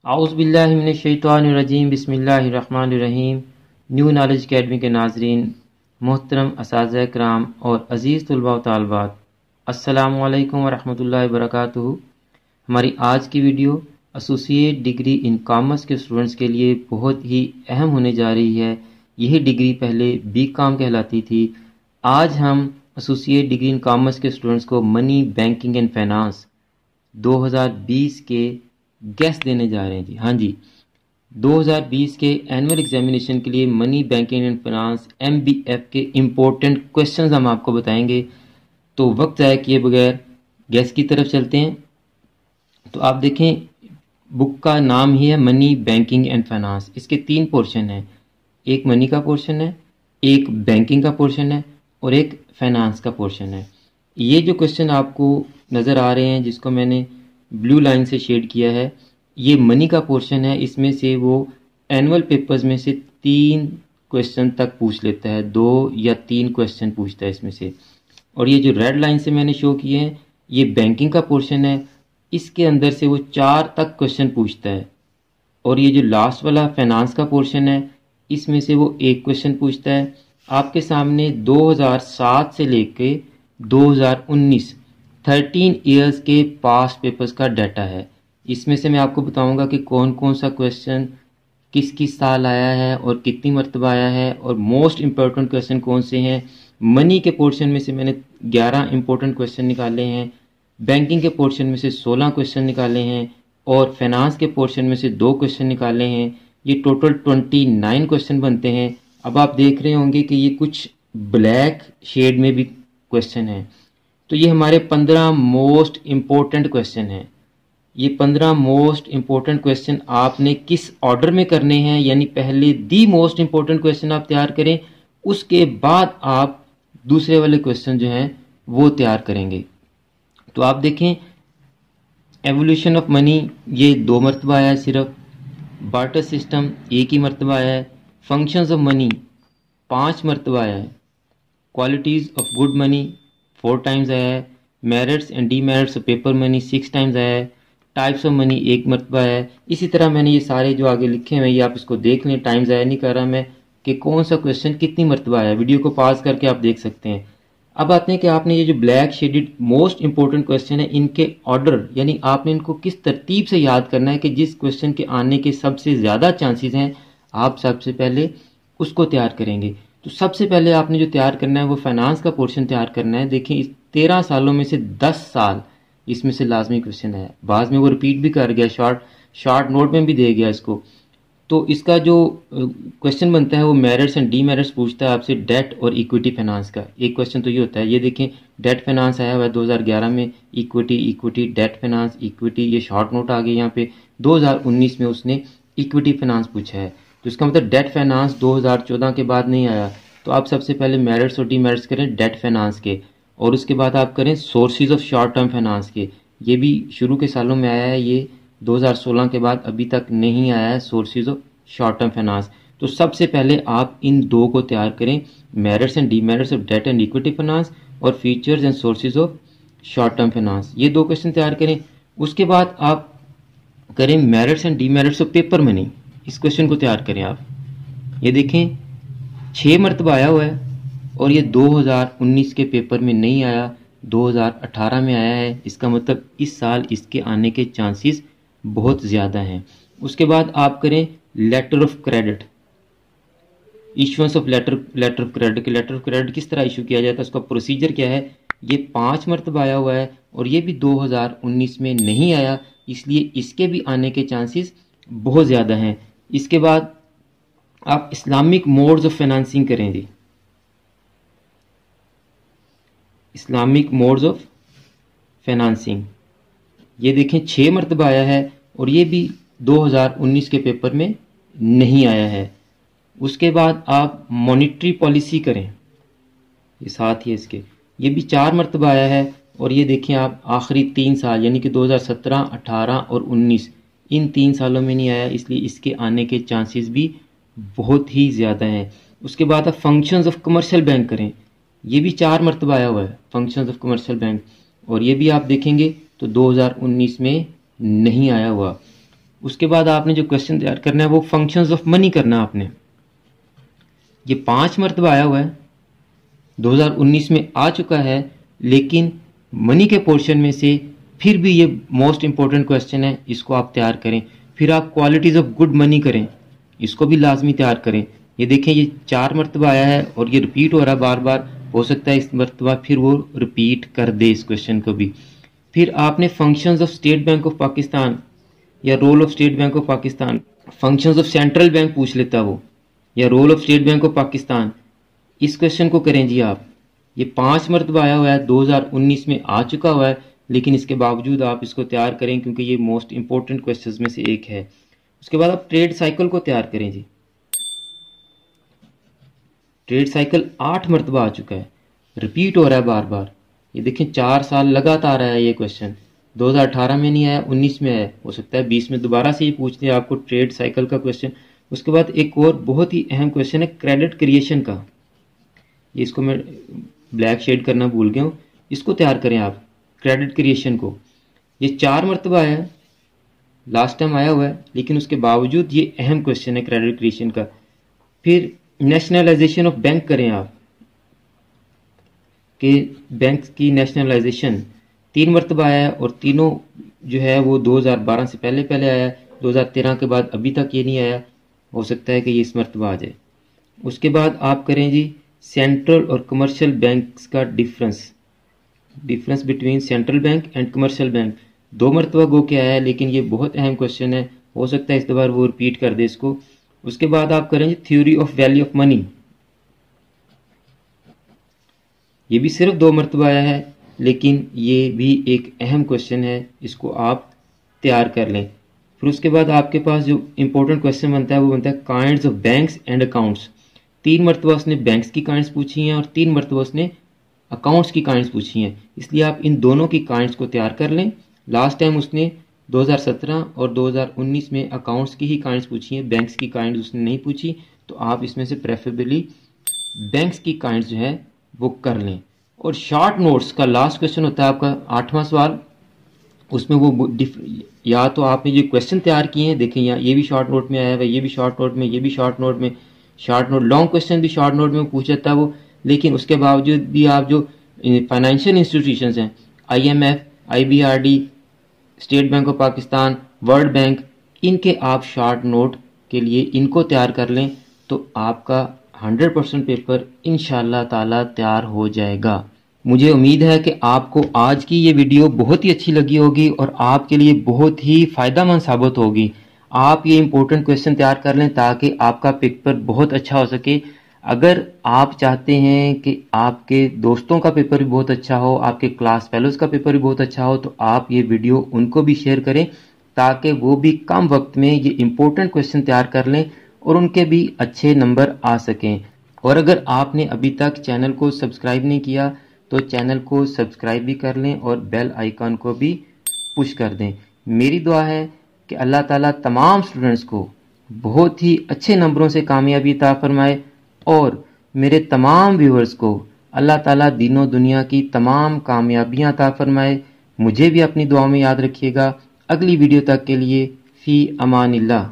आउज़ुबिल्लाहिमिनश्शैतानिर्रजीम बिस्मिल्लाहिर्रहमानिर्रहीम। New knowledge academy के नाजरीन, मोहतरम असातिज़ा किराम और अज़ीज़ तुलबा व तालिबात, अस्सलामु अलैकुम व रहमतुल्लाहि व बरकातुहू। हमारी आज की video associate degree in commerce के स्टूडेंट्स के लिए बहुत ही अहम होने जा रही है। यही डिग्री पहले बीकॉम कहलाती थी। आज हम एसोसिएट डिग्री इन कॉमर्स के स्टूडेंट्स को मनी, बैंकिंग एंड फाइनेंस 2020 के गेस्ट देने जा रहे हैं जी। हाँ जी, 2020 के एनुअल एग्जामिनेशन के लिए money, banking and finance MBF के इम्पोर्टेंट क्वेश्चंस हम आपको बताएंगे। तो वक्त ज़ाया किए बगैर गेस्ट की तरफ चलते हैं। तो आप देखें, बुक का नाम ही है मनी, बैंकिंग एंड फाइनेंस। इसके 3 पोर्शन हैं, एक मनी का पोर्शन है, एक बैंकिंग का पोर्शन है और एक फाइनेंस का पोर्शन है। ये जो क्वेश्चन आपको नज़र आ रहे हैं, जिसको मैंने ब्लू लाइन से शेड किया है, ये मनी का पोर्शन है। इसमें से वो एनुअल पेपर्स में से 3 क्वेश्चन तक पूछ लेता है, 2 या 3 क्वेश्चन पूछता है इसमें से। और ये जो रेड लाइन से मैंने शो किए हैं, ये बैंकिंग का पोर्शन है। इसके अंदर से वो 4 तक क्वेश्चन पूछता है। और ये जो लास्ट वाला फाइनेंस का पोर्शन है, इसमें से वो 1 क्वेश्चन पूछता है। आपके सामने 2007 से लेके 2019 13 ईयर्स के पास्ट पेपर्स का डाटा है। इसमें से मैं आपको बताऊंगा कि कौन कौन सा क्वेश्चन किस किस साल आया है और कितनी मरतबा आया है, और मोस्ट इम्पोर्टेंट क्वेश्चन कौन से हैं। मनी के पोर्शन में से मैंने 11 इम्पोर्टेंट क्वेश्चन निकाले हैं, बैंकिंग के पोर्शन में से 16 क्वेश्चन निकाले हैं और फाइनेंस के पोर्शन में से 2 क्वेश्चन निकाले हैं। ये टोटल 29 क्वेश्चन बनते हैं। अब आप देख रहे होंगे कि ये कुछ ब्लैक शेड में भी क्वेश्चन हैं। तो ये हमारे 15 मोस्ट इम्पोर्टेंट क्वेश्चन हैं। ये 15 मोस्ट इम्पोर्टेंट क्वेश्चन आपने किस ऑर्डर में करने हैं, यानी पहले दी मोस्ट इम्पोर्टेंट क्वेश्चन आप तैयार करें, उसके बाद आप दूसरे वाले क्वेश्चन जो हैं वो तैयार करेंगे। तो आप देखें, एवोल्यूशन ऑफ मनी ये 2 मरतबा आया है सिर्फ। बार्टर सिस्टम 1 ही मरतबा आया है। फंक्शंस ऑफ मनी 5 मरतबा आया है। Qualities of good money 4 times आया है। Merits and demerits of paper money 6 times आया है। टाइप्स ऑफ मनी 1 मरतबा है। इसी तरह मैंने ये सारे जो आगे लिखे हुए हैं, ये आप इसको देख लें। टाइम ज़ाया नहीं कर रहा मैं कि कौन सा क्वेश्चन कितनी मरतबा आया। वीडियो को पॉज करके आप देख सकते हैं। अब आते हैं कि आपने ये जो black shaded most important question है, इनके ऑर्डर, यानी आपने इनको किस तरतीब से याद करना है कि जिस क्वेश्चन के आने के सबसे ज़्यादा चांसेस हैं, आप सबसे पहले उसको तैयार करेंगे। तो सबसे पहले आपने जो तैयार करना है वो फाइनेंस का पोर्शन तैयार करना है। देखिए, इस 13 सालों में से 10 साल इसमें से लाजमी क्वेश्चन है। बाद में वो रिपीट भी कर गया, शॉर्ट नोट में भी दे गया इसको। तो इसका जो क्वेश्चन बनता है वो मेरिट्स एंड डीमेरिट्स पूछता है आपसे, डेट और इक्विटी फाइनेंस का। एक क्वेश्चन तो ये होता है, ये देखें डेट फाइनेंस आया हुआ है 2011 में, इक्विटी डेट फाइनेंस इक्विटी, ये शॉर्ट नोट आ गया यहाँ पे। 2019 में उसने इक्विटी फाइनेंस पूछा है। तो इसका मतलब डेट फाइनेंस 2014 के बाद नहीं आया। तो आप सबसे पहले मेरिट्स और डीमेरिट्स करें डेट फाइनेंस के, और उसके बाद आप करें sources of short term finance के। ये भी शुरू के सालों में आया है, ये 2016 के बाद अभी तक नहीं आया है sources of short term finance. तो सबसे पहले आप इन 2 को तैयार करें, merits and demerits of debt and equity finance और features and sources of short term finance. ये 2 क्वेश्चन तैयार करें। उसके बाद आप करें merits and demerits of paper money. इस क्वेश्चन को तैयार करें आप। ये देखें 6 मरतबा आया हुआ है और ये 2019 के पेपर में नहीं आया, 2018 में आया है। इसका मतलब इस साल इसके आने के चांसेस बहुत ज़्यादा हैं। उसके बाद आप करें letter of credit, issuance of letter of credit के। लेटर ऑफ क्रेडिट किस तरह इशू किया जाता है, उसका प्रोसीजर क्या है। ये 5 मरतबा आया हुआ है और ये भी 2019 में नहीं आया, इसलिए इसके भी आने के चांसेस बहुत ज़्यादा हैं। इसके बाद आप इस्लामिक मोड्स ऑफ फाइनेंसिंग करें जी, इस्लामिक मोड्स ऑफ फाइनेंसिंग। ये देखें 6 मरतबा आया है और ये भी 2019 के पेपर में नहीं आया है। उसके बाद आप मॉनिटरी पॉलिसी करें, ये साथ ही इसके, ये भी 4 मरतबा आया है और ये देखें आप आखिरी 3 साल यानी कि 2017, 18 और 19, इन 3 सालों में नहीं आया, इसलिए इसके आने के चांसेस भी बहुत ही ज़्यादा हैं। उसके बाद आप फंक्शंस ऑफ कमर्शियल बैंक करें, ये भी 4 मरतबा आया हुआ है फंक्शंस ऑफ कमर्शियल बैंक, और ये भी आप देखेंगे तो 2019 में नहीं आया हुआ। उसके बाद आपने जो क्वेश्चन तैयार करना है वो फंक्शंस ऑफ मनी करना है आपने। ये 5 मरतबा आया हुआ है, 2019 में आ चुका है, लेकिन मनी के पोर्शन में से फिर भी ये मोस्ट इंपॉर्टेंट क्वेश्चन है, इसको आप तैयार करें। फिर आप क्वालिटीज ऑफ गुड मनी करें, इसको भी लाजमी तैयार करें। ये देखें, ये 4 मरतबा आया है और ये रिपीट हो रहा है बार बार, हो सकता है इस मरतबा फिर वो रिपीट कर दे इस क्वेश्चन को भी। फिर आपने functions of State Bank of Pakistan या role of State Bank of Pakistan, functions of central bank पूछ लेता वो, या role of State Bank of Pakistan, इस क्वेश्चन को करें जी आप। ये 5 मरतबा आया हुआ है, 2019 में आ चुका हुआ है, लेकिन इसके बावजूद आप इसको तैयार करें क्योंकि ये मोस्ट इंपॉर्टेंट क्वेश्चंस में से एक है। उसके बाद आप ट्रेड साइकिल को तैयार करें जी। ट्रेड साइकिल 8 मरतबा आ चुका है, रिपीट हो रहा है बार बार। ये देखें 4 साल लगातार आया ये क्वेश्चन, 2018 में नहीं आया, 19 में आया, हो सकता है 20 में दोबारा से ही पूछ लिया आपको ट्रेड साइकिल का क्वेश्चन। उसके बाद एक और बहुत ही अहम क्वेश्चन है क्रेडिट क्रिएशन का, ये इसको मैं ब्लैक शेड करना भूल गया हूँ, इसको तैयार करें आप क्रेडिट क्रिएशन को। ये 4 मरतबा आया है, लास्ट टाइम आया हुआ है, लेकिन उसके बावजूद ये अहम क्वेश्चन है क्रेडिट क्रिएशन का। फिर नेशनलाइजेशन ऑफ बैंक करें आप, कि बैंक की नेशनलाइजेशन 3 मरतबा आया है और तीनों जो है वो 2012 से पहले पहले आया है, 2013 के बाद अभी तक ये नहीं आया, हो सकता है कि ये इस मरतबा आ जाए। उसके बाद आप करें जी सेंट्रल और कमर्शियल बैंक्स का difference between central bank and commercial bank, 2 मरतबा गो के आया है, लेकिन ये बहुत अहम क्वेश्चन है, हो सकता है इस बार वो रिपीट कर दे इसको। उसके बाद आप करेंगे theory of value of money, ये भी सिर्फ 2 मरतबा आया है, लेकिन ये भी एक अहम क्वेश्चन है, इसको आप तैयार कर लें। फिर उसके बाद आपके पास जो इंपॉर्टेंट क्वेश्चन बनता है वो बनता है kinds of banks and accounts. 3 मरतबा उसने बैंक्स की काइंड्स पूछी हैं और 3 मरतबा उसने अकाउंट्स की काइंड्स पूछी हैं, इसलिए आप इन दोनों की काइंड्स को तैयार कर लें। लास्ट टाइम उसने 2017 और 2019 में अकाउंट्स की ही काइंड्स पूछी हैं, बैंक्स की काइंड्स उसने नहीं पूछी, तो आप इसमें से प्रेफरेबली बैंक्स की काइंड्स जो है वो कर लें। और शॉर्ट नोट्स का लास्ट क्वेश्चन होता है आपका 8वां सवाल, उसमें वो या तो आपने जो क्वेश्चन तैयार किए हैं, देखें यहाँ ये भी शॉर्ट नोट में आया है, ये भी शॉर्ट नोट में, ये भी शॉर्ट नोट में, शॉर्ट नोट लॉन्ग क्वेश्चन भी शॉर्ट नोट में पूछ जाता है वो, लेकिन उसके बावजूद भी आप जो फाइनेंशियल इंस्टीट्यूशंस हैं, IMF, IBRD, state Bank of Pakistan, world bank, इनके आप शॉर्ट नोट के लिए इनको तैयार कर लें, तो आपका 100% पेपर इंशाल्लाह ताला तैयार हो जाएगा। मुझे उम्मीद है कि आपको आज की ये वीडियो बहुत ही अच्छी लगी होगी और आपके लिए बहुत ही फ़ायदेमंद साबित होगी। आप ये इंपॉर्टेंट क्वेश्चन तैयार कर लें ताकि आपका पेपर बहुत अच्छा हो सके। अगर आप चाहते हैं कि आपके दोस्तों का पेपर भी बहुत अच्छा हो, आपके क्लास फेलोज़ का पेपर भी बहुत अच्छा हो, तो आप ये वीडियो उनको भी शेयर करें ताकि वो भी कम वक्त में ये इंपॉर्टेंट क्वेश्चन तैयार कर लें और उनके भी अच्छे नंबर आ सकें। और अगर आपने अभी तक चैनल को सब्सक्राइब नहीं किया तो चैनल को सब्सक्राइब भी कर लें और बेल आइकन को भी पुश कर दें। मेरी दुआ है कि अल्लाह ताला तमाम स्टूडेंट्स को बहुत ही अच्छे नंबरों से कामयाबी अता फरमाए और मेरे तमाम व्यूअर्स को अल्लाह ताला दीनों दुनिया की तमाम कामयाबियां अता फरमाए। मुझे भी अपनी दुआ में याद रखिएगा। अगली वीडियो तक के लिए फ़ी अमानिल्लाह।